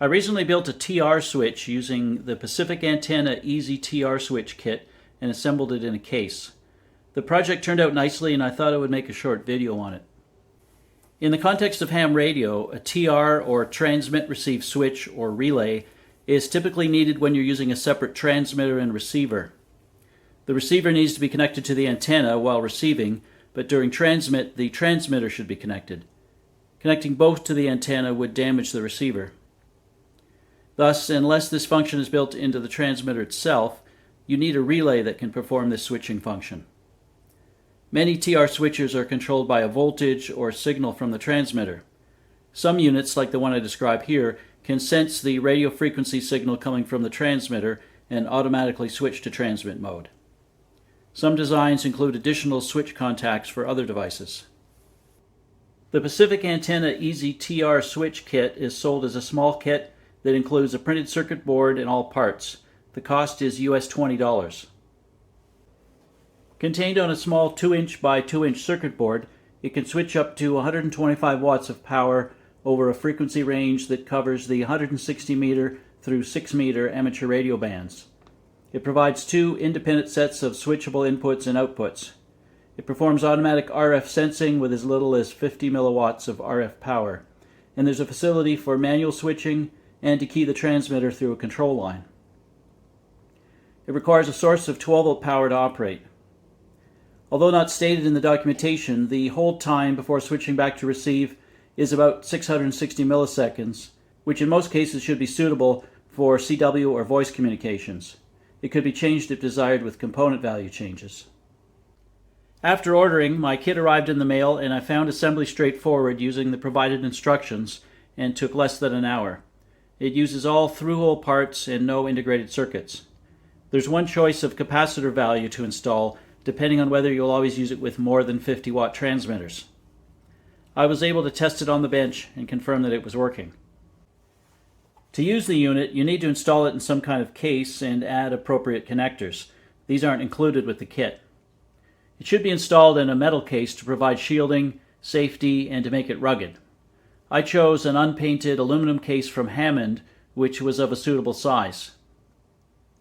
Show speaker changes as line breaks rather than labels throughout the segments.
I recently built a TR switch using the Pacific Antenna Easy TR switch kit and assembled it in a case. The project turned out nicely and I thought I would make a short video on it. In the context of ham radio, a TR or transmit-receive switch or relay is typically needed when you're using a separate transmitter and receiver. The receiver needs to be connected to the antenna while receiving, but during transmit, the transmitter should be connected. Connecting both to the antenna would damage the receiver. Thus, unless this function is built into the transmitter itself, you need a relay that can perform this switching function. Many TR switches are controlled by a voltage or signal from the transmitter. Some units, like the one I describe here, can sense the radio frequency signal coming from the transmitter and automatically switch to transmit mode. Some designs include additional switch contacts for other devices. The Pacific Antenna Easy TR switch kit is sold as a small kit that includes a printed circuit board and all parts. The cost is US $20. Contained on a small 2-inch by 2-inch circuit board, it can switch up to 125 watts of power over a frequency range that covers the 160 meter through 6 meter amateur radio bands. It provides 2 independent sets of switchable inputs and outputs. It performs automatic RF sensing with as little as 50 milliwatts of RF power, and there's a facility for manual switching and to key the transmitter through a control line. It requires a source of 12-volt power to operate. Although not stated in the documentation, the hold time before switching back to receive is about 660 milliseconds, which in most cases should be suitable for CW or voice communications. It could be changed if desired with component value changes. After ordering, my kit arrived in the mail and I found assembly straightforward using the provided instructions and took less than an hour. It uses all through-hole parts and no integrated circuits. There's one choice of capacitor value to install, depending on whether you'll always use it with more than 50-watt transmitters. I was able to test it on the bench and confirm that it was working. To use the unit, you need to install it in some kind of case and add appropriate connectors. These aren't included with the kit. It should be installed in a metal case to provide shielding, safety, and to make it rugged. I chose an unpainted aluminum case from Hammond, which was of a suitable size.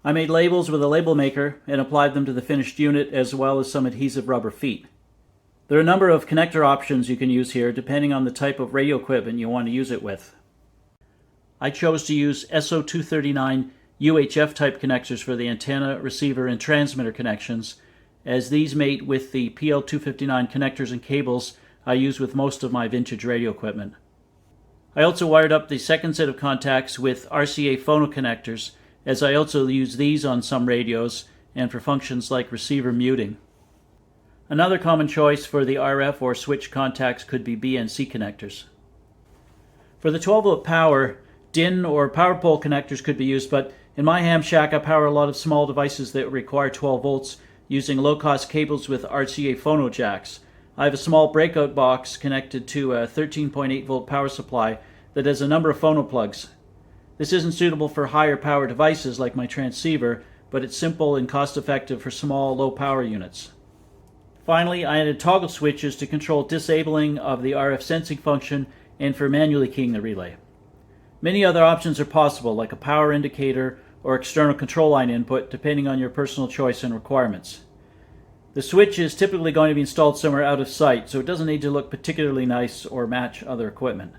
I made labels with a label maker and applied them to the finished unit as well as some adhesive rubber feet. There are a number of connector options you can use here depending on the type of radio equipment you want to use it with. I chose to use SO239 UHF type connectors for the antenna, receiver, and transmitter connections, as these mate with the PL259 connectors and cables I use with most of my vintage radio equipment. I also wired up the second set of contacts with RCA phono connectors, as I also use these on some radios and for functions like receiver muting. Another common choice for the RF or switch contacts could be BNC connectors. For the 12-volt power, DIN or power pole connectors could be used, but in my ham shack I power a lot of small devices that require 12 volts using low-cost cables with RCA phono jacks. I have a small breakout box connected to a 13.8-volt power supply that has a number of phono plugs. This isn't suitable for higher power devices like my transceiver, but it's simple and cost-effective for small, low-power units. Finally, I added toggle switches to control disabling of the RF sensing function and for manually keying the relay. Many other options are possible, like a power indicator or external control line input, depending on your personal choice and requirements. The switch is typically going to be installed somewhere out of sight, so it doesn't need to look particularly nice or match other equipment.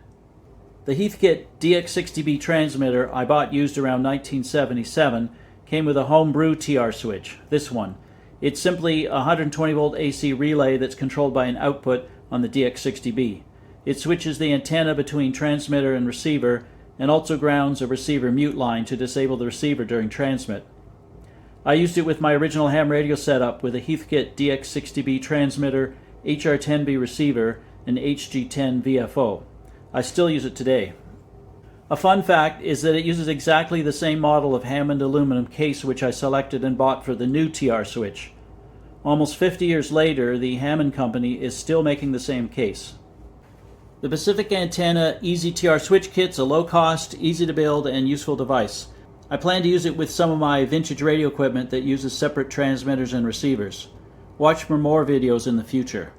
The Heathkit DX60B transmitter I bought used around 1977 came with a homebrew TR switch, this one. It's simply a 120-volt AC relay that's controlled by an output on the DX60B. It switches the antenna between transmitter and receiver and also grounds a receiver mute line to disable the receiver during transmit. I used it with my original ham radio setup with a Heathkit DX60B transmitter, HR10B receiver, and HG10 VFO. I still use it today. A fun fact is that it uses exactly the same model of Hammond aluminum case which I selected and bought for the new TR switch. Almost 50 years later, the Hammond company is still making the same case. The Pacific Antenna Easy TR switch kit's a low-cost, easy-to-build, and useful device. I plan to use it with some of my vintage radio equipment that uses separate transmitters and receivers. Watch for more videos in the future.